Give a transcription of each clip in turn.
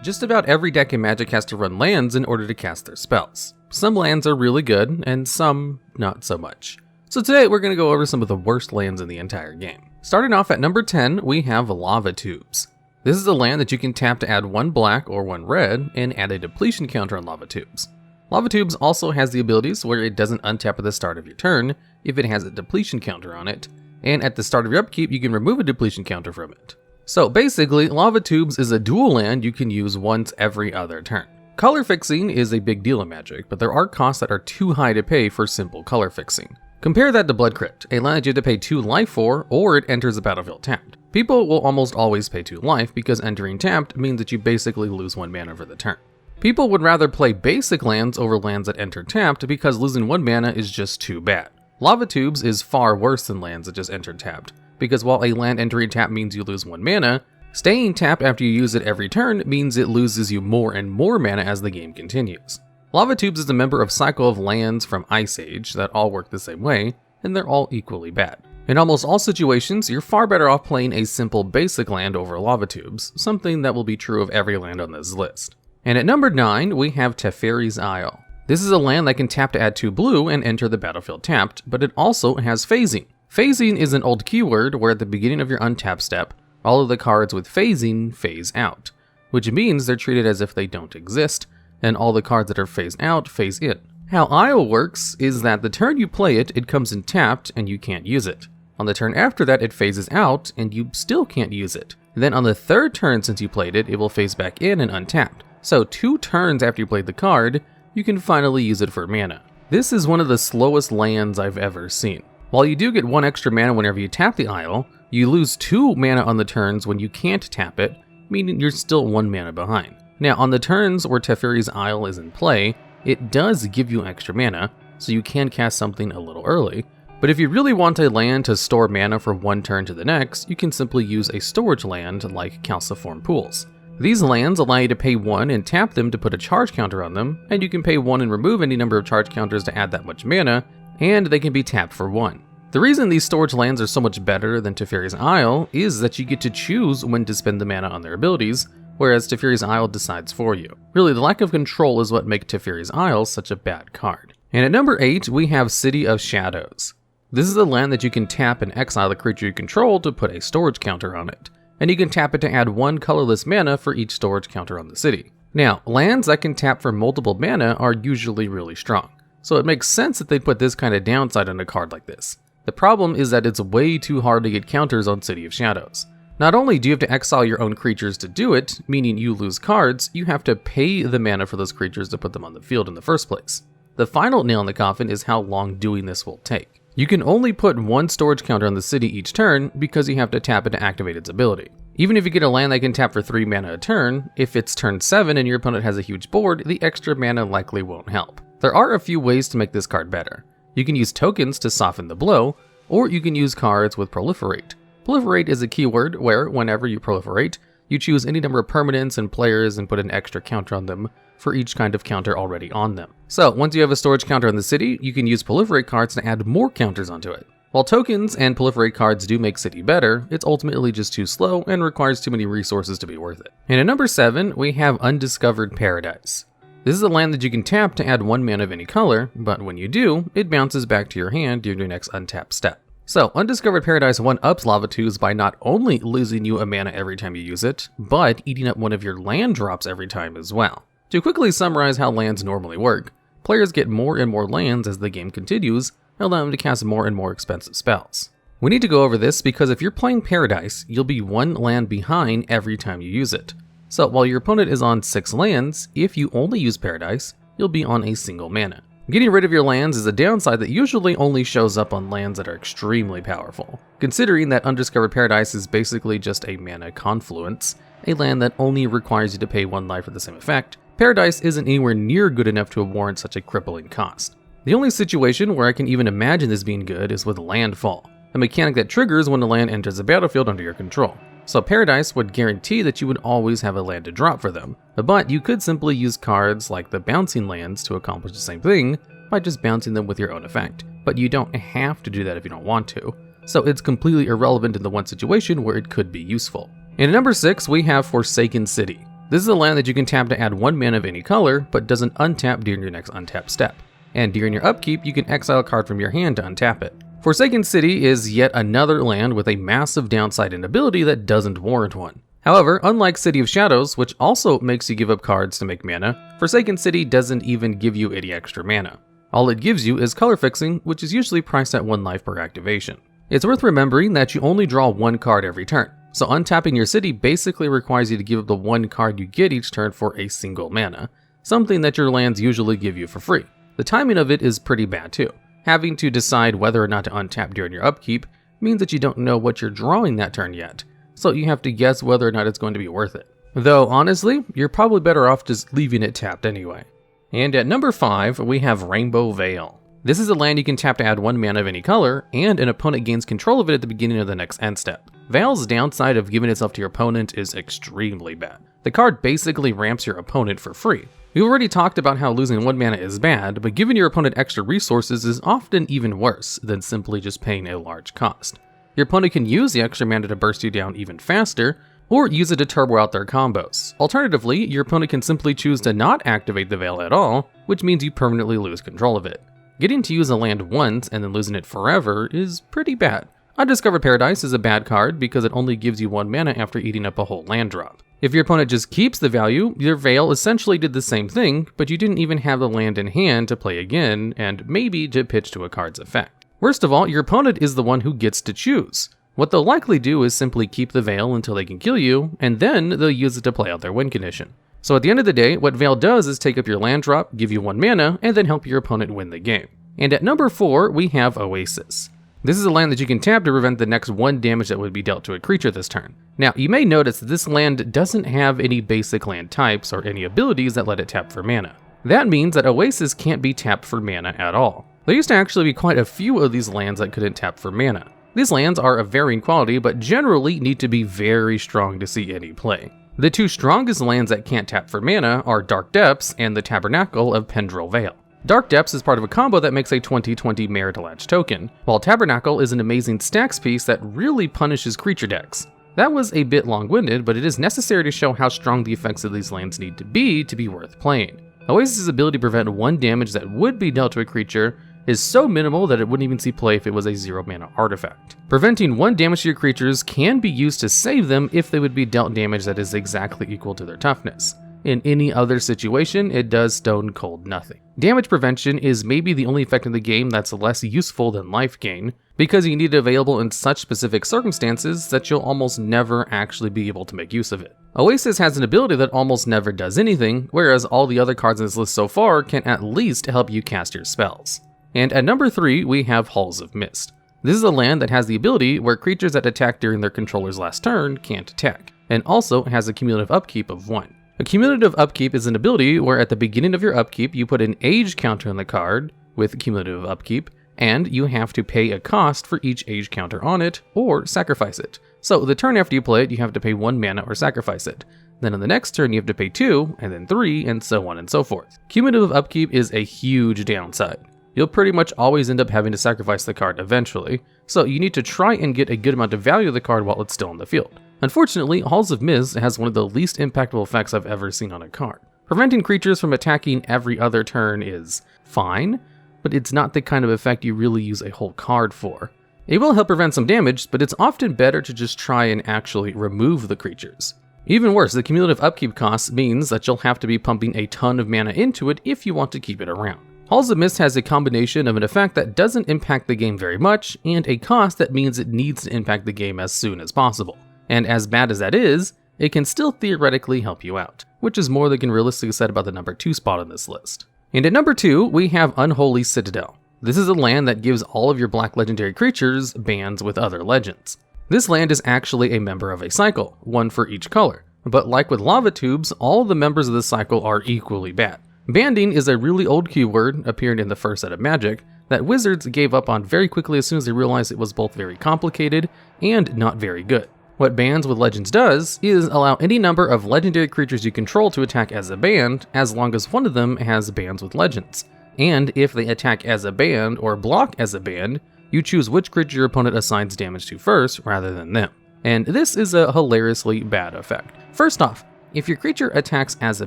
Just about every deck in Magic has to run lands in order to cast their spells. Some lands are really good, and some not so much. So today we're going to go over some of the worst lands in the entire game. Starting off at number 10, we have Lava Tubes. This is a land that you can tap to add 1 black or 1 red, and add a depletion counter on Lava Tubes. Lava Tubes also has the abilities where it doesn't untap at the start of your turn if it has a depletion counter on it, and at the start of your upkeep you can remove a depletion counter from it. So basically, Lava Tubes is a dual land you can use once every other turn. Color fixing is a big deal in Magic, but there are costs that are too high to pay for simple color fixing. Compare that to Blood Crypt, a land that you have to pay 2 life for, or it enters the battlefield tapped. People will almost always pay 2 life because entering tapped means that you basically lose 1 mana for the turn. People would rather play basic lands over lands that enter tapped because losing 1 mana is just too bad. Lava Tubes is far worse than lands that just enter tapped, because while a land entering tap means you lose 1 mana, staying tapped after you use it every turn means it loses you more and more mana as the game continues. Lava Tubes is a member of Cycle of Lands from Ice Age that all work the same way, and they're all equally bad. In almost all situations, you're far better off playing a simple basic land over Lava Tubes, something that will be true of every land on this list. And at number 9, we have Teferi's Isle. This is a land that can tap to add 2 blue and enter the battlefield tapped, but it also has phasing. Phasing is an old keyword where at the beginning of your untap step, all of the cards with phasing phase out, which means they're treated as if they don't exist, and all the cards that are phased out phase in. How Isle works is that the turn you play it, it comes in tapped and you can't use it. On the turn after that, it phases out and you still can't use it. Then on the 3rd turn since you played it, it will phase back in and untapped. So 2 turns after you played the card, you can finally use it for mana. This is one of the slowest lands I've ever seen. While you do get 1 extra mana whenever you tap the Isle, you lose 2 mana on the turns when you can't tap it, meaning you're still 1 mana behind. Now on the turns where Teferi's Isle is in play, it does give you extra mana, so you can cast something a little early, but if you really want a land to store mana for 1 turn to the next, you can simply use a storage land like Calciform Pools. These lands allow you to pay 1 and tap them to put a charge counter on them, and you can pay 1 and remove any number of charge counters to add that much mana, and they can be tapped for 1. The reason these storage lands are so much better than Teferi's Isle is that you get to choose when to spend the mana on their abilities, whereas Teferi's Isle decides for you. Really, the lack of control is what makes Teferi's Isle such a bad card. And at number 8, we have City of Shadows. This is a land that you can tap and exile the creature you control to put a storage counter on it, and you can tap it to add 1 colorless mana for each storage counter on the city. Now, lands that can tap for multiple mana are usually really strong, so it makes sense that they'd put this kind of downside on a card like this. The problem is that it's way too hard to get counters on City of Shadows. Not only do you have to exile your own creatures to do it, meaning you lose cards, you have to pay the mana for those creatures to put them on the field in the first place. The final nail in the coffin is how long doing this will take. You can only put 1 storage counter on the city each turn because you have to tap it to activate its ability. Even if you get a land that can tap for 3 mana a turn, if it's turn 7 and your opponent has a huge board, the extra mana likely won't help. There are a few ways to make this card better. You can use tokens to soften the blow, or you can use cards with Proliferate. Proliferate is a keyword where, whenever you proliferate, you choose any number of permanents and players and put an extra counter on them for each kind of counter already on them. So, once you have a storage counter on the city, you can use Proliferate cards to add more counters onto it. While tokens and Proliferate cards do make City better, it's ultimately just too slow and requires too many resources to be worth it. And at number 7, we have Undiscovered Paradise. This is a land that you can tap to add 1 mana of any color, but when you do, it bounces back to your hand during your next untap step. So, Undiscovered Paradise 1-ups Lava Tubes by not only losing you a mana every time you use it, but eating up one of your land drops every time as well. To quickly summarize how lands normally work, players get more and more lands as the game continues, allowing them to cast more and more expensive spells. We need to go over this because if you're playing Paradise, you'll be 1 land behind every time you use it. So while your opponent is on 6 lands, if you only use Paradise, you'll be on a single mana. Getting rid of your lands is a downside that usually only shows up on lands that are extremely powerful, considering that Undiscovered Paradise is basically just a mana confluence, a land that only requires you to pay 1 life for the same effect. Paradise isn't anywhere near good enough to warrant such a crippling cost. The only situation where I can even imagine this being good is with Landfall, a mechanic that triggers when the land enters the battlefield under your control. So Paradise would guarantee that you would always have a land to drop for them, but you could simply use cards like the bouncing lands to accomplish the same thing by just bouncing them with your own effect. But you don't have to do that if you don't want to, so it's completely irrelevant in the one situation where it could be useful. And at number 6, we have Forsaken City. This is a land that you can tap to add 1 mana of any color, but doesn't untap during your next untap step. And during your upkeep, you can exile a card from your hand to untap it. Forsaken City is yet another land with a massive downside and ability that doesn't warrant one. However, unlike City of Shadows, which also makes you give up cards to make mana, Forsaken City doesn't even give you any extra mana. All it gives you is color fixing, which is usually priced at 1 life per activation. It's worth remembering that you only draw 1 card every turn, so untapping your city basically requires you to give up the 1 card you get each turn for a single mana, something that your lands usually give you for free. The timing of it is pretty bad too. Having to decide whether or not to untap during your upkeep means that you don't know what you're drawing that turn yet, so you have to guess whether or not it's going to be worth it. Though honestly, you're probably better off just leaving it tapped anyway. And at number 5, we have Rainbow Vale. This is a land you can tap to add 1 mana of any color, and an opponent gains control of it at the beginning of the next end step. Vale's downside of giving itself to your opponent is extremely bad. The card basically ramps your opponent for free. We've already talked about how losing 1 mana is bad, but giving your opponent extra resources is often even worse than simply just paying a large cost. Your opponent can use the extra mana to burst you down even faster, or use it to turbo out their combos. Alternatively, your opponent can simply choose to not activate the Vale at all, which means you permanently lose control of it. Getting to use a land once and then losing it forever is pretty bad. Undiscovered Paradise is a bad card because it only gives you 1 mana after eating up a whole land drop. If your opponent just keeps the value, your Vale essentially did the same thing, but you didn't even have the land in hand to play again, and maybe to pitch to a card's effect. Worst of all, your opponent is the one who gets to choose. What they'll likely do is simply keep the Vale until they can kill you, and then they'll use it to play out their win condition. So at the end of the day, what Vale does is take up your land drop, give you 1 mana, and then help your opponent win the game. And at number 4, we have Oasis. This is a land that you can tap to prevent the next 1 damage that would be dealt to a creature this turn. Now, you may notice that this land doesn't have any basic land types or any abilities that let it tap for mana. That means that Oasis can't be tapped for mana at all. There used to actually be quite a few of these lands that couldn't tap for mana. These lands are of varying quality, but generally need to be very strong to see any play. The 2 strongest lands that can't tap for mana are Dark Depths and the Tabernacle of Pendrell Vale. Dark Depths is part of a combo that makes a 20/20 Merit-Latch token, while Tabernacle is an amazing stacks piece that really punishes creature decks. That was a bit long-winded, but it is necessary to show how strong the effects of these lands need to be worth playing. Oasis' ability to prevent 1 damage that would be dealt to a creature is so minimal that it wouldn't even see play if it was a 0 mana artifact. Preventing 1 damage to your creatures can be used to save them if they would be dealt damage that is exactly equal to their toughness. In any other situation, it does stone cold nothing. Damage prevention is maybe the only effect in the game that's less useful than life gain, because you need it available in such specific circumstances that you'll almost never actually be able to make use of it. Oasis has an ability that almost never does anything, whereas all the other cards in this list so far can at least help you cast your spells. And at number 3, we have Halls of Mist. This is a land that has the ability where creatures that attack during their controller's last turn can't attack, and also has a cumulative upkeep of 1. A cumulative upkeep is an ability where at the beginning of your upkeep you put an age counter on the card with cumulative upkeep, and you have to pay a cost for each age counter on it or sacrifice it. So the turn after you play it, you have to pay 1 mana or sacrifice it. Then on the next turn you have to pay 2, and then 3, and so on and so forth. Cumulative upkeep is a huge downside. You'll pretty much always end up having to sacrifice the card eventually, so you need to try and get a good amount of value of the card while it's still in the field. Unfortunately, Halls of Mist has one of the least impactful effects I've ever seen on a card. Preventing creatures from attacking every other turn is fine, but it's not the kind of effect you really use a whole card for. It will help prevent some damage, but it's often better to just try and actually remove the creatures. Even worse, the cumulative upkeep cost means that you'll have to be pumping a ton of mana into it if you want to keep it around. Halls of Mist has a combination of an effect that doesn't impact the game very much, and a cost that means it needs to impact the game as soon as possible. And as bad as that is, it can still theoretically help you out, which is more than can realistically said about the number 2 spot on this list. And at number 2, we have Unholy Citadel. This is a land that gives all of your black legendary creatures bans with other legends. This land is actually a member of a cycle, 1 for each color. But like with lava tubes, all the members of the cycle are equally bad. Banding is a really old keyword, appearing in the first set of Magic, that wizards gave up on very quickly as soon as they realized it was both very complicated and not very good. What Bands with Legends does is allow any number of legendary creatures you control to attack as a band, as long as one of them has Bands with Legends. And if they attack as a band or block as a band, you choose which creature your opponent assigns damage to first rather than them. And this is a hilariously bad effect. First off, If your creature attacks as a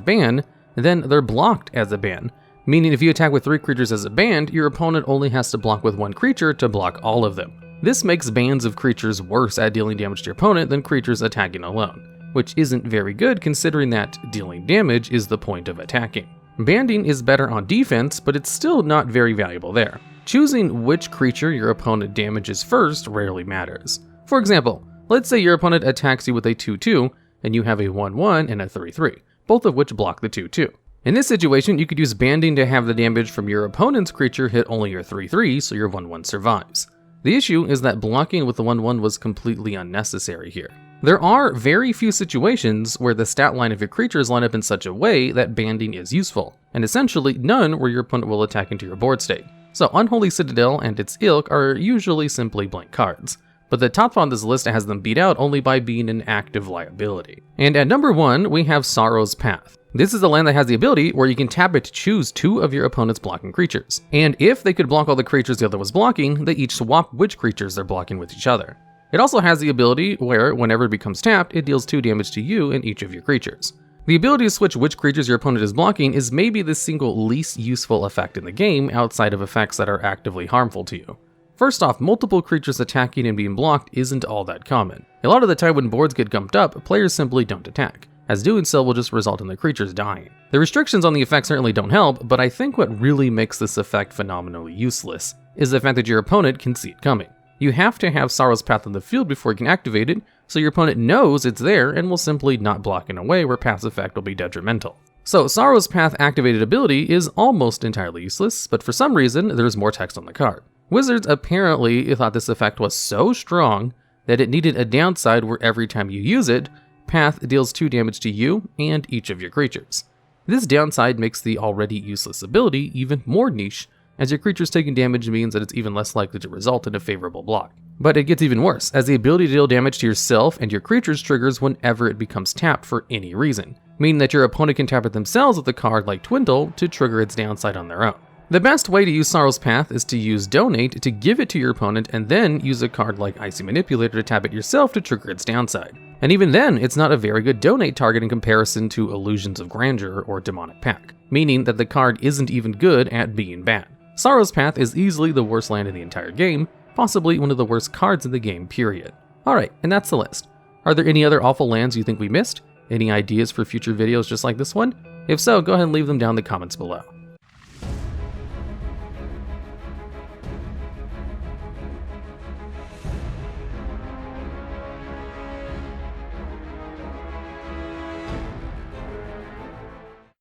ban, then they're blocked as a ban, meaning if you attack with 3 creatures as a band, your opponent only has to block with 1 creature to block all of them. This makes bands of creatures worse at dealing damage to your opponent than creatures attacking alone, which isn't very good considering that dealing damage is the point of attacking. Banding is better on defense, but it's still not very valuable there. Choosing which creature your opponent damages first rarely matters. For example, let's say your opponent attacks you with a 2/2, and you have a 1/1 and a 3/3, both of which block the 2/2. In this situation, you could use banding to have the damage from your opponent's creature hit only your 3/3, so your 1/1 survives. The issue is that blocking with the 1/1 was completely unnecessary here. There are very few situations where the stat line of your creatures line up in such a way that banding is useful, and essentially none where your opponent will attack into your board state. So Unholy Citadel and its ilk are usually simply blank cards, but the top on this list has them beat out only by being an active liability. And at number 1, we have Sorrow's Path. This is a land that has the ability where you can tap it to choose 2 of your opponent's blocking creatures. And if they could block all the creatures the other was blocking, they each swap which creatures they're blocking with each other. It also has the ability where, whenever it becomes tapped, it deals 2 damage to you and each of your creatures. The ability to switch which creatures your opponent is blocking is maybe the single least useful effect in the game outside of effects that are actively harmful to you. First off, multiple creatures attacking and being blocked isn't all that common. A lot of the time when boards get gumped up, players simply don't attack, as doing so will just result in the creatures dying. The restrictions on the effect certainly don't help, but I think what really makes this effect phenomenally useless is the fact that your opponent can see it coming. You have to have Sorrow's Path on the field before you can activate it, so your opponent knows it's there and will simply not block in a way where Path's effect will be detrimental. So Sorrow's Path activated ability is almost entirely useless, but for some reason there's more text on the card. Wizards apparently thought this effect was so strong that it needed a downside where every time you use it, Path deals 2 damage to you and each of your creatures. This downside makes the already useless ability even more niche, as your creatures taking damage means that it's even less likely to result in a favorable block. But it gets even worse, as the ability to deal damage to yourself and your creatures triggers whenever it becomes tapped for any reason, meaning that your opponent can tap it themselves with a card like Twindle to trigger its downside on their own. The best way to use Sorrow's Path is to use Donate to give it to your opponent and then use a card like Icy Manipulator to tap it yourself to trigger its downside. And even then, it's not a very good donate target in comparison to Illusions of Grandeur or Demonic Pact, meaning that the card isn't even good at being bad. Sorrow's Path is easily the worst land in the entire game, possibly one of the worst cards in the game, period. Alright, and that's the list. Are there any other awful lands you think we missed? Any ideas for future videos just like this one? If so, go ahead and leave them down in the comments below.